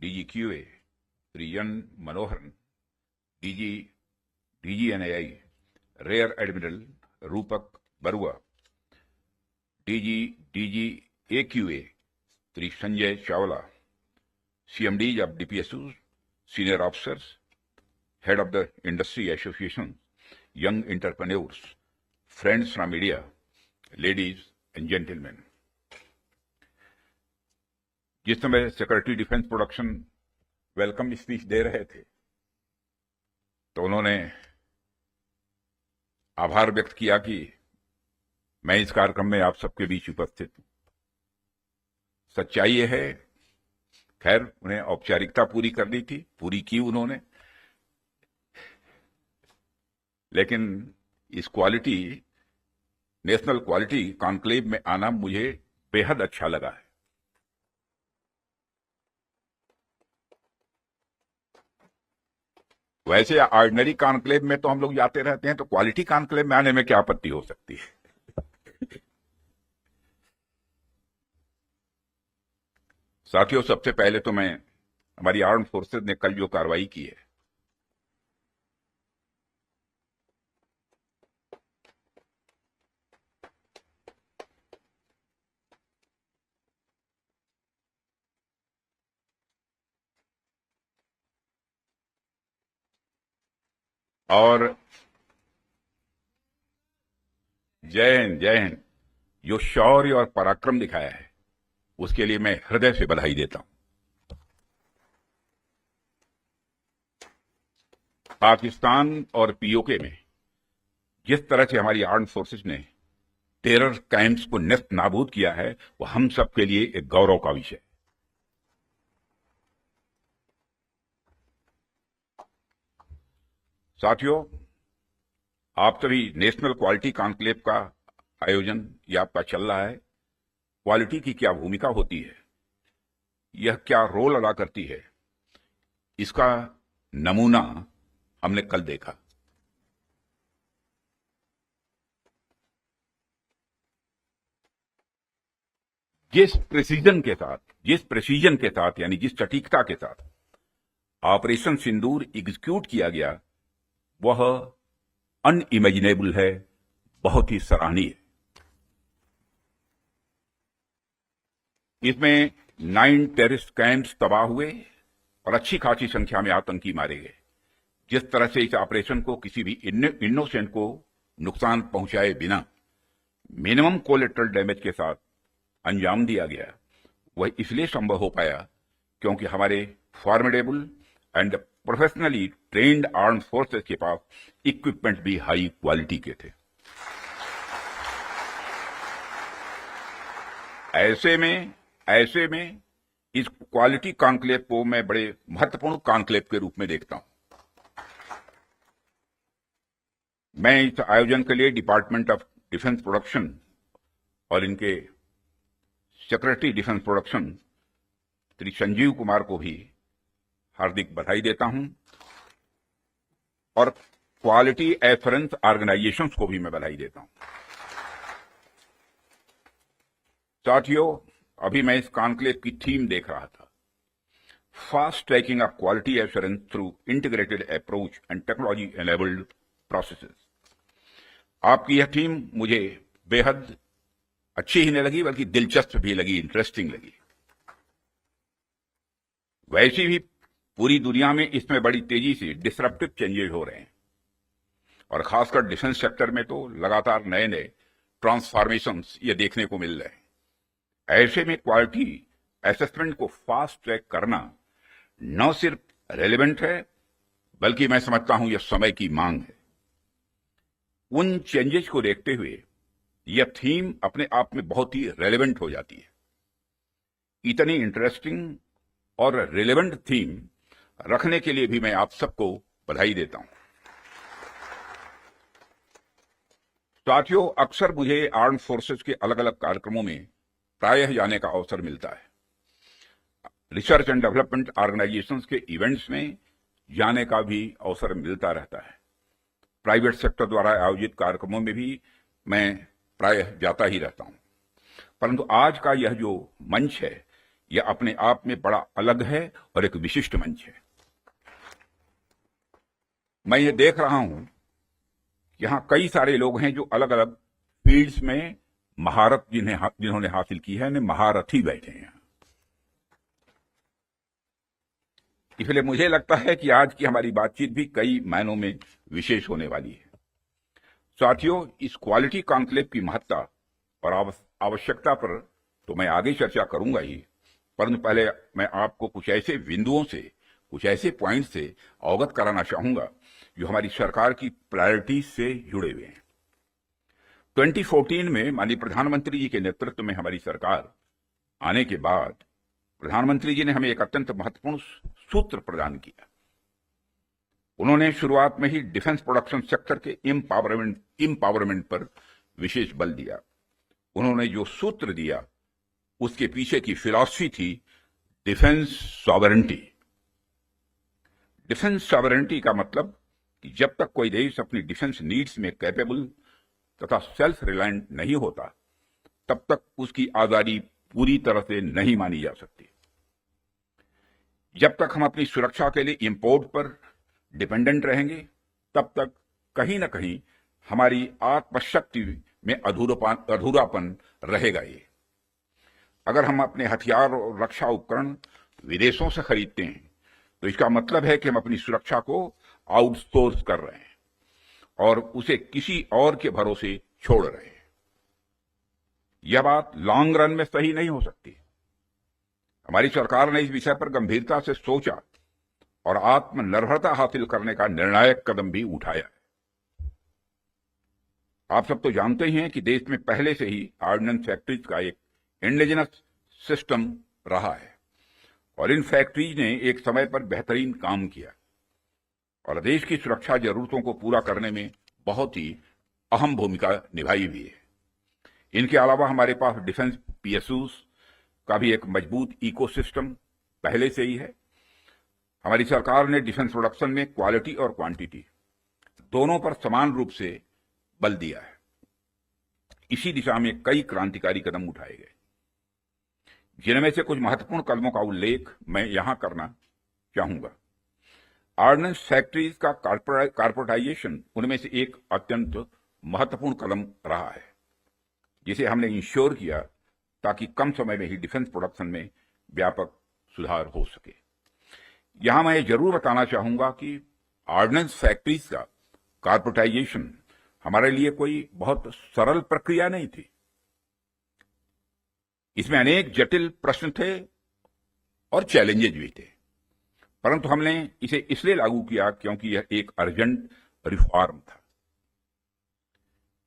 DG QA Shri N Manoharan, DGNAI rear admiral Rupak Barua, DG AQA Shri Sanjay Chawla, CMDs of DPSUs, senior officers, head of the industry association, young entrepreneurs, friends from media, ladies and gentlemen. जिस समय secretary defence production welcome speech दे रहे थे तो उन्होंने आभार व्यक्त किया कि मैं इस कार्यक्रम में आप सबके बीच उपस्थित हूं। सच्चाई यह है, खैर उन्हें औपचारिकता पूरी करनी थी, पूरी की उन्होंने, लेकिन इस नेशनल क्वालिटी कॉन्क्लेव में आना मुझे बेहद अच्छा लगा है। वैसे ऑर्डिनरी कॉन्क्लेव में तो हम लोग जाते रहते हैं, तो क्वालिटी कॉन्क्लेव में आने में क्या आपत्ति हो सकती है। साथियों, सबसे पहले तो मैं हमारी आर्म फोर्सेज ने कल जो कार्रवाई की है, और जय हिंद, जो शौर्य और पराक्रम दिखाया है उसके लिए मैं हृदय से बधाई देता हूं। पाकिस्तान और पीओके में जिस तरह से हमारी आर्म फोर्सेज ने टेरर कैंप्स को नेस्त नाबूद किया है, वो हम सबके लिए एक गौरव का विषय है। साथियों, आप सभी नेशनल क्वालिटी कॉन्क्लेव का आयोजन ये आपका चल रहा है। क्वालिटी की क्या भूमिका होती है, यह क्या रोल अदा करती है, इसका नमूना हमने कल देखा। जिस प्रेसिजन के साथ यानी जिस सटीकता के साथ ऑपरेशन सिंदूर एग्जीक्यूट किया गया, वह अनइमेजिनेबल है, बहुत ही सराहनीय। इसमें 9 टेररिस्ट कैंप्स तबाह हुए और अच्छी खासी संख्या में आतंकी मारे गए। जिस तरह से इस ऑपरेशन को किसी भी इनोसेंट को नुकसान पहुंचाए बिना मिनिमम कोलेटरल डैमेज के साथ अंजाम दिया गया, वह इसलिए संभव हो पाया क्योंकि हमारे formidable and professionally trained arm forces के पास इक्विपमेंट भी हाई क्वालिटी के थे। ऐसे में इस क्वालिटी कॉन्क्लेव को मैं बड़े महत्वपूर्ण कॉन्क्लेव के रूप में देखता हूं। मैं इस आयोजन के लिए डिपार्टमेंट ऑफ डिफेंस प्रोडक्शन और इनके secretary defence production Shri Sanjeev Kumar को भी हार्दिक बधाई देता हूं, और क्वालिटी एश्योरेंस ऑर्गेनाइजेशंस को भी मैं बधाई देता हूं। साथियों, अभी मैं इस कॉन्क्लेव की थीम देख रहा था, fast tracking of quality assurance through integrated approach and technology enabled processes. आपकी यह थीम मुझे बेहद अच्छी ही नहीं लगी, बल्कि दिलचस्प भी लगी, इंटरेस्टिंग लगी। वैसे भी पूरी दुनिया में इसमें बड़ी तेजी से डिसरप्टिव चेंजेस हो रहे हैं, और खासकर डिफेंस सेक्टर में तो लगातार नए नए ट्रांसफॉर्मेशंस ये देखने को मिल रहे हैं। ऐसे में क्वालिटी असेसमेंट को फास्ट ट्रैक करना न सिर्फ रेलेवेंट है, बल्कि मैं समझता हूं यह समय की मांग है। उन चेंजेस को देखते हुए यह थीम अपने आप में बहुत ही रेलेवेंट हो जाती है। इतनी इंटरेस्टिंग और रेलेवेंट थीम रखने के लिए भी मैं आप सबको बधाई देता हूं। साथियों, अक्सर मुझे आर्म फोर्सेस के अलग अलग कार्यक्रमों में प्रायः जाने का अवसर मिलता है। रिसर्च एंड डेवलपमेंट ऑर्गेनाइजेशंस के इवेंट्स में जाने का भी अवसर मिलता रहता है। प्राइवेट सेक्टर द्वारा आयोजित कार्यक्रमों में भी मैं प्रायः जाता ही रहता हूं। परंतु आज का यह जो मंच है, यह अपने आप में बड़ा अलग है और एक विशिष्ट मंच है। मैं ये देख रहा हूं कि यहां कई सारे लोग हैं जो अलग अलग फील्ड्स में महारत जिन्होंने हासिल की है, महारथी बैठे हैं। इसलिए मुझे लगता है कि आज की हमारी बातचीत भी कई मायनों में विशेष होने वाली है। साथियों, इस क्वालिटी कॉन्क्लेव की महत्ता और आवश्यकता पर तो मैं आगे चर्चा करूंगा ही, परंतु पहले मैं आपको कुछ ऐसे बिंदुओं से, कुछ ऐसे पॉइंट से अवगत कराना चाहूंगा जो हमारी सरकार की प्रायोरिटीज से जुड़े हुए हैं। 2014 में माननीय प्रधानमंत्री जी के नेतृत्व में हमारी सरकार आने के बाद प्रधानमंत्री जी ने हमें एक अत्यंत महत्वपूर्ण सूत्र प्रदान किया। उन्होंने शुरुआत में ही डिफेंस प्रोडक्शन सेक्टर के एम्पावरमेंट पर विशेष बल दिया। उन्होंने जो सूत्र दिया उसके पीछे की फिलॉसफी थी डिफेंस सॉवरेंटी। डिफेंस सॉवरेंटी का मतलब कि जब तक कोई देश अपनी डिफेंस नीड्स में कैपेबल तथा सेल्फ रिलायंट नहीं होता, तब तक उसकी आजादी पूरी तरह से नहीं मानी जा सकती। जब तक हम अपनी सुरक्षा के लिए इंपोर्ट पर डिपेंडेंट रहेंगे, तब तक कहीं ना कहीं हमारी आत्मशक्ति में अधूरापन रहेगा। ये अगर हम अपने हथियार और रक्षा उपकरण विदेशों से खरीदते हैं तो इसका मतलब है कि हम अपनी सुरक्षा को आउटसोर्स कर रहे हैं और उसे किसी और के भरोसे छोड़ रहे हैं। यह बात लॉन्ग रन में सही नहीं हो सकती। हमारी सरकार ने इस विषय पर गंभीरता से सोचा और आत्मनिर्भरता हासिल करने का निर्णायक कदम भी उठाया है। आप सब तो जानते ही हैं कि देश में पहले से ही ऑर्डिनेंस फैक्ट्रीज का एक इंडिजिनस सिस्टम रहा है और इन फैक्ट्रीज ने एक समय पर बेहतरीन काम किया और देश की सुरक्षा जरूरतों को पूरा करने में बहुत ही अहम भूमिका निभाई हुई है। इनके अलावा हमारे पास डिफेंस पीएसयूज का भी एक मजबूत इकोसिस्टम पहले से ही है। हमारी सरकार ने डिफेंस प्रोडक्शन में क्वालिटी और क्वांटिटी दोनों पर समान रूप से बल दिया है। इसी दिशा में कई क्रांतिकारी कदम उठाए गए, जिनमें से कुछ महत्वपूर्ण कदमों का उल्लेख मैं यहां करना चाहूंगा। ऑर्डिनेंस फैक्ट्रीज का कॉर्पोरेटाइजेशन उनमें से एक अत्यंत महत्वपूर्ण कदम रहा है, जिसे हमने इंश्योर किया ताकि कम समय में ही डिफेंस प्रोडक्शन में व्यापक सुधार हो सके। यहां मैं जरूर बताना चाहूंगा कि ऑर्डिनेंस फैक्ट्रीज का कॉर्पोरेटाइजेशन हमारे लिए कोई बहुत सरल प्रक्रिया नहीं थी। इसमें अनेक जटिल प्रश्न थे और चैलेंजेज भी थे, परंतु हमने इसे इसलिए लागू किया क्योंकि यह एक अर्जेंट रिफॉर्म था।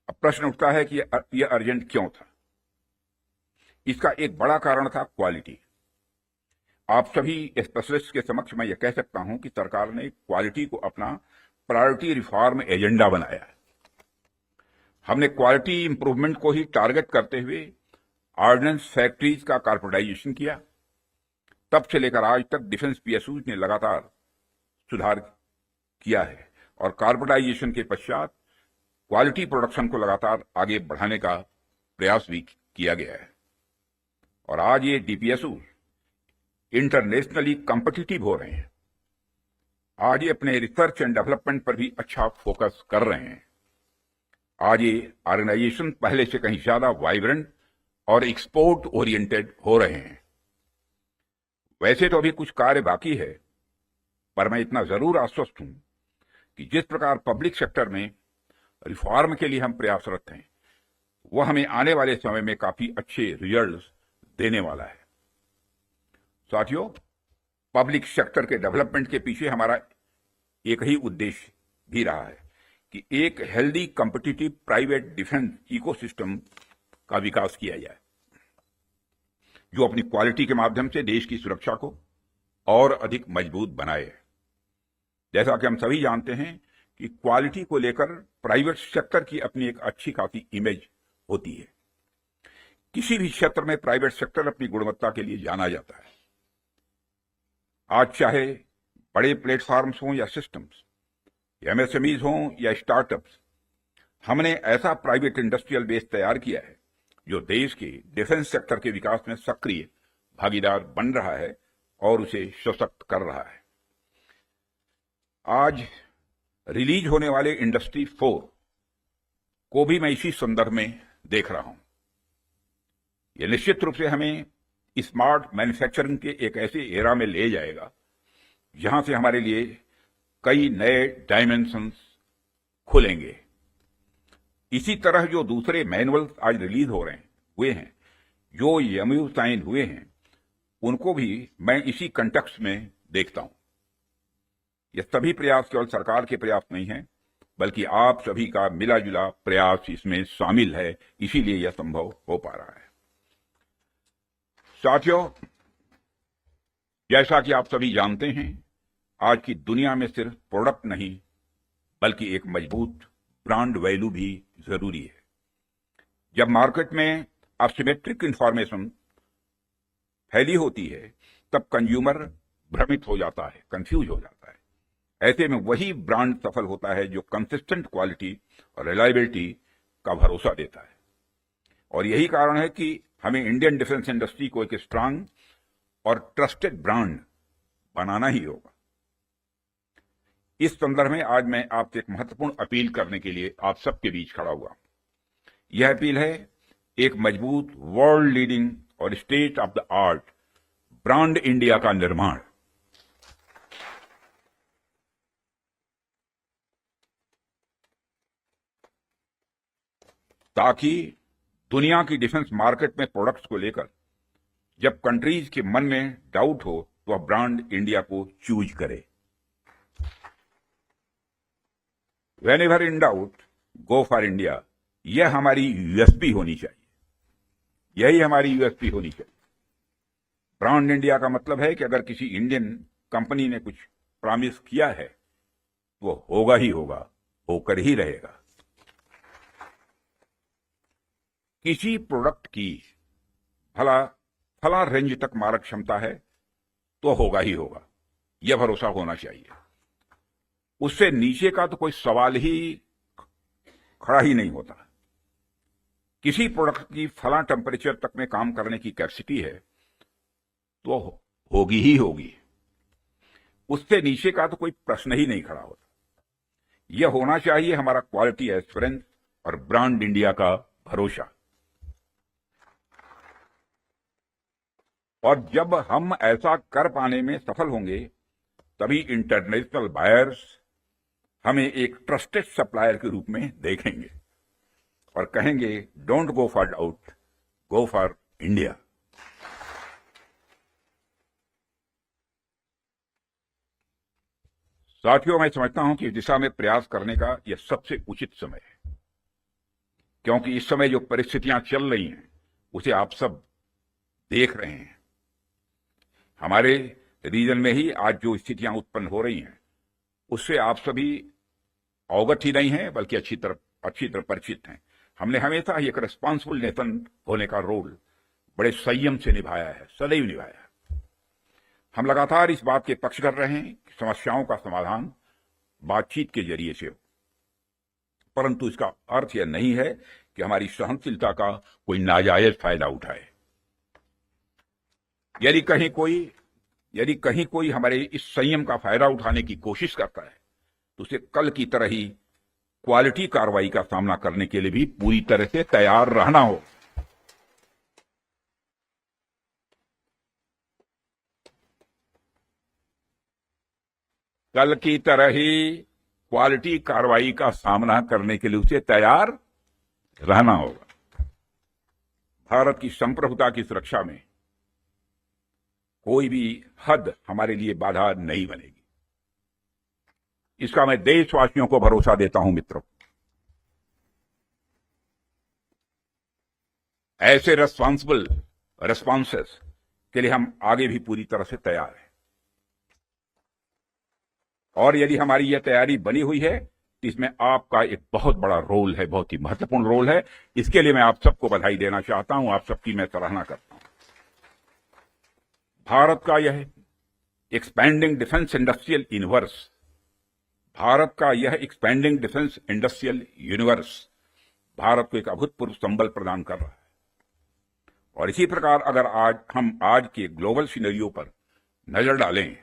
अब प्रश्न उठता है कि यह अर्जेंट क्यों था। इसका एक बड़ा कारण था क्वालिटी। आप सभी स्पेशलिस्ट के समक्ष मैं यह कह सकता हूं कि सरकार ने क्वालिटी को अपना प्रायोरिटी रिफॉर्म एजेंडा बनाया है। हमने क्वालिटी इंप्रूवमेंट को ही टारगेट करते हुए ऑर्डिनेंस फैक्ट्रीज का कॉर्पोरेटाइजेशन किया। तब से लेकर आज तक डिफेंस पीएसयूज ने लगातार सुधार किया है और कॉर्पोरेटाइजेशन के पश्चात क्वालिटी प्रोडक्शन को लगातार आगे बढ़ाने का प्रयास भी किया गया है और आज ये डीपीएसयू इंटरनेशनली कॉम्पिटिटिव हो रहे हैं। आज ये अपने रिसर्च एंड डेवलपमेंट पर भी अच्छा फोकस कर रहे हैं। आज ये ऑर्गेनाइजेशन पहले से कहीं ज्यादा वाइब्रेंट और एक्सपोर्ट ओरिएंटेड हो रहे हैं। वैसे तो अभी कुछ कार्य बाकी है, पर मैं इतना जरूर आश्वस्त हूं कि जिस प्रकार पब्लिक सेक्टर में रिफॉर्म के लिए हम प्रयासरत हैं, वह हमें आने वाले समय में काफी अच्छे रिजल्ट्स देने वाला है। साथियों, पब्लिक सेक्टर के डेवलपमेंट के पीछे हमारा एक ही उद्देश्य भी रहा है कि एक healthy competitive private defence ecosystem का विकास किया जाए, जो अपनी क्वालिटी के माध्यम से देश की सुरक्षा को और अधिक मजबूत बनाए। जैसा कि हम सभी जानते हैं कि क्वालिटी को लेकर प्राइवेट सेक्टर की अपनी एक अच्छी खासी इमेज होती है। किसी भी क्षेत्र में प्राइवेट सेक्टर अपनी गुणवत्ता के लिए जाना जाता है। आज चाहे बड़े प्लेटफॉर्म्स हों या सिस्टम्स, एमएसएमईज हों या स्टार्टअप्स, हमने ऐसा प्राइवेट इंडस्ट्रियल बेस तैयार किया है जो देश के डिफेंस सेक्टर के विकास में सक्रिय भागीदार बन रहा है और उसे सशक्त कर रहा है। आज रिलीज होने वाले इंडस्ट्री 4 को भी मैं इसी संदर्भ में देख रहा हूं। यह निश्चित रूप से हमें स्मार्ट मैन्युफैक्चरिंग के एक ऐसे एरा में ले जाएगा जहां से हमारे लिए कई नए डायमेंशंस खुलेंगे। इसी तरह जो दूसरे मैनुअल आज रिलीज हुए हैं, जो एमओयू साइन हुए हैं, उनको भी मैं इसी कंटेक्स्ट में देखता हूं। ये सभी प्रयास केवल सरकार के प्रयास नहीं हैं, बल्कि आप सभी का मिला जुला प्रयास इसमें शामिल है, इसीलिए यह संभव हो पा रहा है। साथियों, जैसा कि आप सभी जानते हैं, आज की दुनिया में सिर्फ प्रोडक्ट नहीं बल्कि एक मजबूत ब्रांड वैल्यू भी जरूरी है। जब मार्केट में असिमेट्रिक इंफॉर्मेशन फैली होती है, तब कंज्यूमर भ्रमित हो जाता है, कंफ्यूज हो जाता है। ऐसे में वही ब्रांड सफल होता है जो कंसिस्टेंट क्वालिटी और रिलायबिलिटी का भरोसा देता है। और यही कारण है कि हमें इंडियन डिफेंस इंडस्ट्री को एक स्ट्रांग और ट्रस्टेड ब्रांड बनाना ही होगा। इस संदर्भ में आज मैं आपसे एक महत्वपूर्ण अपील करने के लिए आप सबके बीच खड़ा हुआ। यह अपील है एक मजबूत वर्ल्ड लीडिंग और state of the art brand India का निर्माण। ताकि दुनिया की डिफेंस मार्केट में प्रोडक्ट्स को लेकर जब कंट्रीज के मन में डाउट हो तो वह ब्रांड इंडिया को चूज करे। Whenever in doubt, go for India। यह हमारी यूएसपी होनी चाहिए, यही हमारी यूएसपी होनी चाहिए। ब्रांड इंडिया का मतलब है कि अगर किसी इंडियन कंपनी ने कुछ प्रॉमिस किया है, वो होगा ही होगा, होकर ही रहेगा। किसी प्रोडक्ट की फला रेंज तक मारक क्षमता है तो होगा ही होगा, यह भरोसा होना चाहिए। उससे नीचे का तो कोई सवाल ही खड़ा ही नहीं होता। किसी प्रोडक्ट की फला टेम्परेचर तक में काम करने की कैपेसिटी है तो होगी ही होगी, उससे नीचे का तो कोई प्रश्न ही नहीं खड़ा होता। यह होना चाहिए हमारा क्वालिटी एश्योरेंस और ब्रांड इंडिया का भरोसा। और जब हम ऐसा कर पाने में सफल होंगे, तभी इंटरनेशनल बायर्स हमें एक ट्रस्टेड सप्लायर के रूप में देखेंगे और कहेंगे, don't go for doubt, go for India. साथियों, मैं समझता हूं कि इस दिशा में प्रयास करने का यह सबसे उचित समय है, क्योंकि इस समय जो परिस्थितियां चल रही हैं उसे आप सब देख रहे हैं। हमारे रीजन में ही आज जो स्थितियां उत्पन्न हो रही हैं, उससे आप सभी अवगत ही नहीं है बल्कि अच्छी तरह परिचित हैं। हमने हमेशा एक रिस्पॉन्सिबल नेशन होने का रोल बड़े संयम से निभाया है, सदैव निभाया है। हम लगातार इस बात के पक्ष कर रहे हैं कि समस्याओं का समाधान बातचीत के जरिए से हो, परंतु इसका अर्थ यह नहीं है कि हमारी सहनशीलता का कोई नाजायज फायदा उठाए। यदि कहीं कोई हमारे इस संयम का फायदा उठाने की कोशिश करता है, तो उसे कल की तरह ही क्वालिटी कार्रवाई का सामना करने के लिए भी पूरी तरह से तैयार रहना हो। कल की तरह ही क्वालिटी कार्रवाई का सामना करने के लिए उसे तैयार रहना होगा। भारत की संप्रभुता की सुरक्षा में कोई भी हद हमारे लिए बाधा नहीं बनेगी, इसका मैं देशवासियों को भरोसा देता हूं। मित्रों, ऐसे रेस्पॉन्सिबल रेस्पॉन्सेस के लिए हम आगे भी पूरी तरह से तैयार हैं। और यदि हमारी यह तैयारी बनी हुई है तो इसमें आपका एक बहुत बड़ा रोल है, बहुत ही महत्वपूर्ण रोल है। इसके लिए मैं आप सबको बधाई देना चाहता हूं, आप सबकी मैं सराहना करता हूं। भारत का यह expanding defence industrial universe, Bharat का यह expanding defence industrial universe Bharat को एक अभूतपूर्व संबल प्रदान कर रहा है। और इसी प्रकार अगर आज के ग्लोबल सिनेरियो पर नजर डालें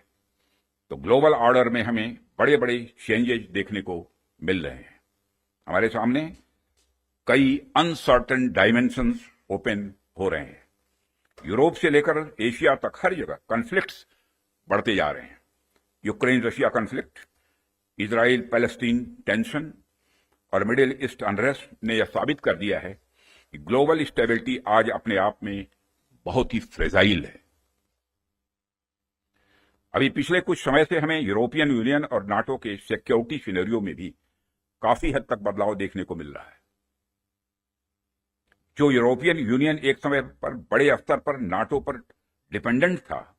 तो ग्लोबल ऑर्डर में हमें बड़े बड़े चेंजेस देखने को मिल रहे हैं। हमारे सामने कई अनसर्टेन डायमेंशंस ओपन हो रहे हैं। यूरोप से लेकर एशिया तक हर जगह कॉन्फ्लिक्ट्स बढ़ते जा रहे हैं। Ukraine Russia conflict, Israel Palestine tension और मिडिल ईस्ट अनरेस्ट ने यह साबित कर दिया है कि ग्लोबल स्टेबिलिटी आज अपने आप में बहुत ही फ्रेजाइल है। अभी पिछले कुछ समय से हमें यूरोपियन यूनियन और नाटो के सिक्योरिटी सिनेरियो में भी काफी हद तक बदलाव देखने को मिल रहा है। जो यूरोपियन यूनियन एक समय पर बड़े स्तर पर नाटो पर डिपेंडेंट था,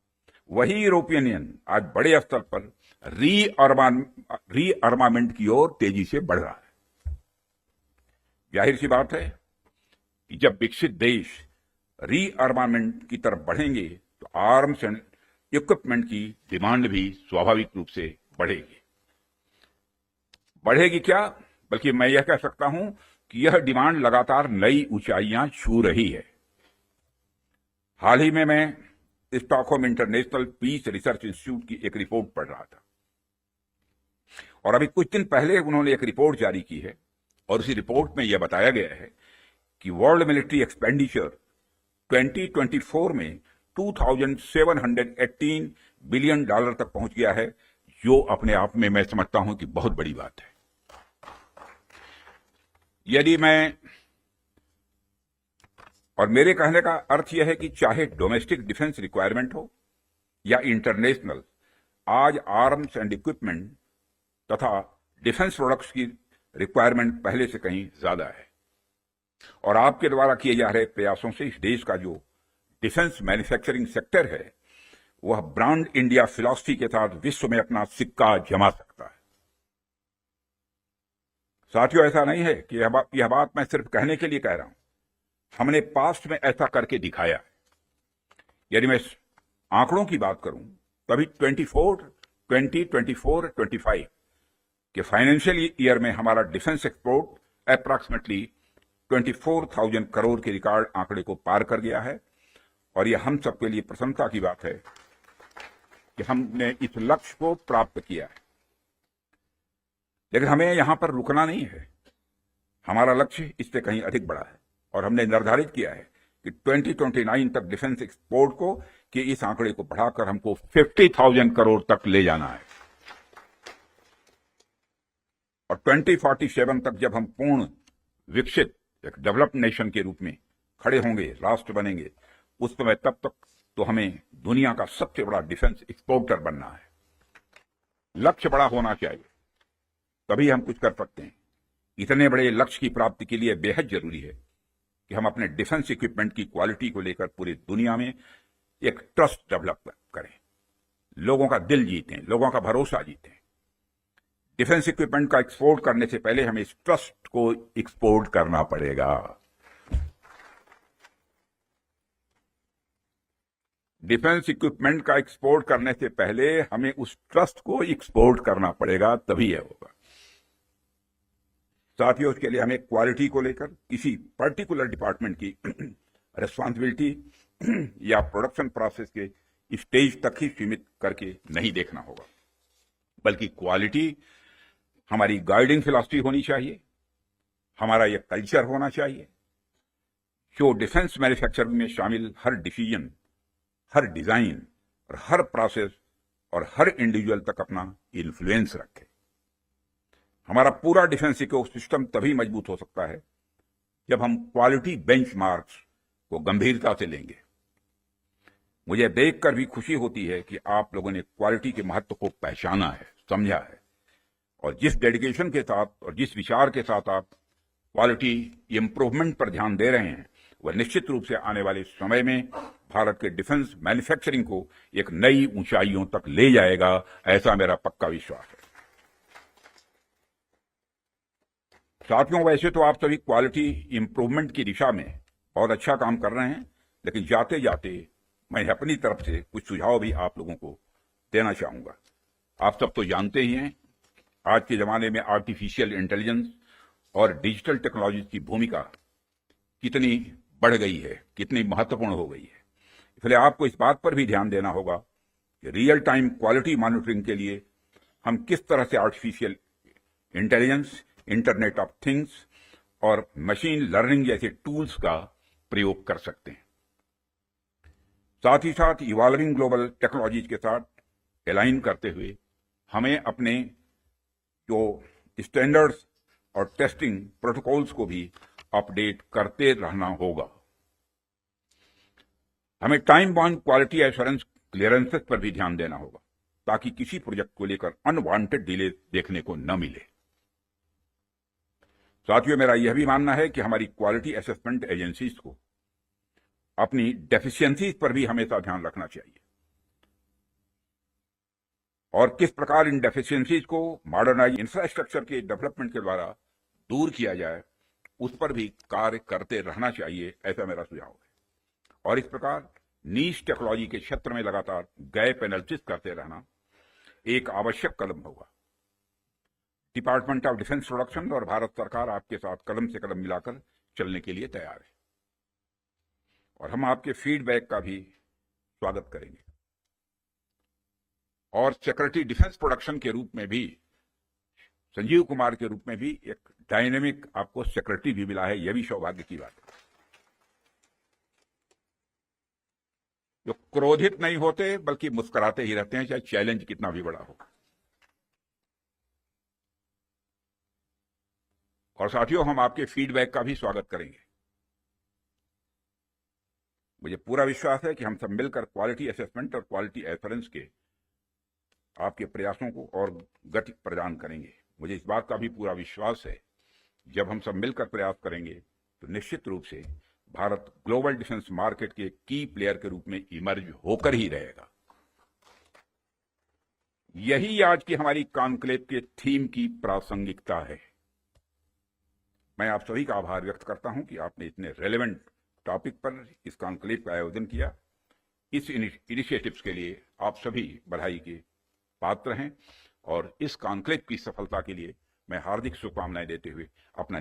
वही यूरोपियन यूनियन आज बड़े स्तर पर रीअर्मामेंट की ओर तेजी से बढ़ रहा है। जाहिर सी बात है कि जब विकसित देश रीअर्मामेंट की तरफ बढ़ेंगे तो आर्म्स एंड इक्विपमेंट की डिमांड भी स्वाभाविक रूप से बढ़ेगी क्या, बल्कि मैं यह कह सकता हूं कि यह डिमांड लगातार नई ऊंचाइयां छू रही है। हाल ही में मैं Stockholm International Peace Research Institute की एक रिपोर्ट पढ़ रहा था और अभी कुछ दिन पहले उन्होंने एक रिपोर्ट जारी की है और उसी रिपोर्ट में यह बताया गया है कि वर्ल्ड मिलिट्री एक्सपेंडिचर 2024 में 2718 बिलियन डॉलर तक पहुंच गया है, जो अपने आप में मैं समझता हूं कि बहुत बड़ी बात है। यदि मैं और मेरे कहने का अर्थ यह है कि चाहे डोमेस्टिक डिफेंस रिक्वायरमेंट हो या इंटरनेशनल, आज आर्म्स एंड इक्विपमेंट तथा डिफेंस प्रोडक्ट्स की रिक्वायरमेंट पहले से कहीं ज्यादा है और आपके द्वारा किए जा रहे प्रयासों से इस देश का जो डिफेंस मैन्युफैक्चरिंग सेक्टर है वह ब्रांड इंडिया फिलॉसफी के साथ विश्व में अपना सिक्का जमा सकता है। साथियों, ऐसा नहीं है कि यह बात मैं सिर्फ कहने के लिए कह रहा हूं, हमने पास्ट में ऐसा करके दिखाया है। यदि मैं आंकड़ों की बात करूं तो अभी 2024-25 के फाइनेंशियल ईयर में हमारा डिफेंस एक्सपोर्ट अप्रॉक्सीमेटली 24,000 करोड़ के रिकॉर्ड आंकड़े को पार कर गया है और यह हम सबके लिए प्रसन्नता की बात है कि हमने इस लक्ष्य को प्राप्त किया है। लेकिन हमें यहां पर रुकना नहीं है, हमारा लक्ष्य इससे कहीं अधिक बड़ा है और हमने निर्धारित किया है कि 2029 तक डिफेंस एक्सपोर्ट को कि इस आंकड़े को बढ़ाकर हमको 50,000 करोड़ तक ले जाना है और 2047 तक जब हम पूर्ण विकसित एक डेवलप्ड नेशन के रूप में खड़े होंगे, राष्ट्र बनेंगे, उस समय तब तक तो हमें दुनिया का सबसे बड़ा डिफेंस एक्सपोर्टर बनना है। लक्ष्य बड़ा होना चाहिए, तभी हम कुछ कर सकते हैं। इतने बड़े लक्ष्य की प्राप्ति के लिए बेहद जरूरी है कि हम अपने डिफेंस इक्विपमेंट की क्वालिटी को लेकर पूरी दुनिया में एक ट्रस्ट डेवलप करें, लोगों का दिल जीतें, लोगों का भरोसा जीतें। डिफेंस इक्विपमेंट का एक्सपोर्ट करने से पहले हमें इस ट्रस्ट को एक्सपोर्ट करना पड़ेगा। डिफेंस इक्विपमेंट का एक्सपोर्ट करने से पहले हमें उस ट्रस्ट को एक्सपोर्ट करना पड़ेगा, तभी यह होगा। साथियों, उसके लिए हमें क्वालिटी को लेकर किसी पर्टिकुलर डिपार्टमेंट की रिस्पॉन्सिबिलिटी या प्रोडक्शन प्रोसेस के स्टेज तक ही सीमित करके नहीं देखना होगा, बल्कि क्वालिटी हमारी गाइडिंग फिलॉसफी होनी चाहिए, हमारा यह कल्चर होना चाहिए जो डिफेंस मैन्युफैक्चरिंग में शामिल हर डिसीजन, हर डिजाइन और हर प्रोसेस और हर इंडिविजुअल तक अपना इन्फ्लुएंस रखे। हमारा पूरा डिफेंस इकोसिस्टम तभी मजबूत हो सकता है जब हम क्वालिटी बेंचमार्क्स को गंभीरता से लेंगे। मुझे देखकर भी खुशी होती है कि आप लोगों ने क्वालिटी के महत्व को पहचाना है, समझा है और जिस डेडिकेशन के साथ और जिस विचार के साथ आप क्वालिटी इंप्रूवमेंट पर ध्यान दे रहे हैं, वह निश्चित रूप से आने वाले समय में भारत के डिफेंस मैन्युफैक्चरिंग को एक नई ऊंचाइयों तक ले जाएगा, ऐसा मेरा पक्का विश्वास है। साथियों, वैसे तो आप सभी क्वालिटी इंप्रूवमेंट की दिशा में बहुत अच्छा काम कर रहे हैं, लेकिन जाते जाते मैं अपनी तरफ से कुछ सुझाव भी आप लोगों को देना चाहूंगा। आप सब तो जानते ही हैं आज के जमाने में आर्टिफिशियल इंटेलिजेंस और डिजिटल टेक्नोलॉजी की भूमिका कितनी बढ़ गई है, कितनी महत्वपूर्ण हो गई है। इसलिए आपको इस बात पर भी ध्यान देना होगा कि रियल टाइम क्वालिटी मॉनिटरिंग के लिए हम किस तरह से artificial intelligence, internet of things और मशीन लर्निंग जैसे टूल्स का प्रयोग कर सकते हैं। साथ ही साथ इवॉल्विंग ग्लोबल टेक्नोलॉजीज के साथ अलाइन करते हुए हमें अपने जो स्टैंडर्ड्स और टेस्टिंग प्रोटोकॉल्स को भी अपडेट करते रहना होगा। हमें time bound quality assurance clearances पर भी ध्यान देना होगा ताकि किसी प्रोजेक्ट को लेकर अनवांटेड डिले देखने को न मिले। साथियों, मेरा यह भी मानना है कि हमारी क्वालिटी असेसमेंट एजेंसीज को अपनी डेफिशिएंसीज पर भी हमेशा ध्यान रखना चाहिए और किस प्रकार इन डेफिशिएंसीज को मॉडर्नाइज इंफ्रास्ट्रक्चर के डेवलपमेंट के द्वारा दूर किया जाए, उस पर भी कार्य करते रहना चाहिए, ऐसा मेरा सुझाव है। और इस प्रकार नीश टेक्नोलॉजी के क्षेत्र में लगातार गैप एनालिसिस करते रहना एक आवश्यक कदम होगा। डिपार्टमेंट ऑफ डिफेंस प्रोडक्शन और भारत सरकार आपके साथ कदम से कदम मिलाकर चलने के लिए तैयार है और हम आपके फीडबैक का भी स्वागत करेंगे। और सिक्योरिटी डिफेंस प्रोडक्शन के रूप में भी संजीव कुमार के रूप में भी एक डायनेमिक आपको सिक्योरिटी भी मिला है, यह भी सौभाग्य की बात है। जो क्रोधित नहीं होते बल्कि मुस्कुराते ही रहते हैं, चाहे चैलेंज कितना भी बड़ा हो। और साथियों, हम आपके फीडबैक का भी स्वागत करेंगे। मुझे पूरा विश्वास है कि हम सब मिलकर क्वालिटी असेसमेंट और क्वालिटी एश्योरेंस के आपके प्रयासों को और गति प्रदान करेंगे। मुझे इस बात का भी पूरा विश्वास है, जब हम सब मिलकर प्रयास करेंगे तो निश्चित रूप से भारत ग्लोबल डिफेंस मार्केट के की प्लेयर के रूप में इमर्ज होकर ही रहेगा। यही आज की हमारी कॉन्क्लेव के थीम की प्रासंगिकता है। मैं आप सभी का आभार व्यक्त करता हूं कि आपने इतने रेलेवेंट टॉपिक पर इस कॉन्क्लेव का आयोजन किया। इस इनिशिएटिव्स के लिए आप सभी बधाई के पात्र हैं और इस कॉन्क्लेव की सफलता के लिए मैं हार्दिक शुभकामनाएं देते हुए अपना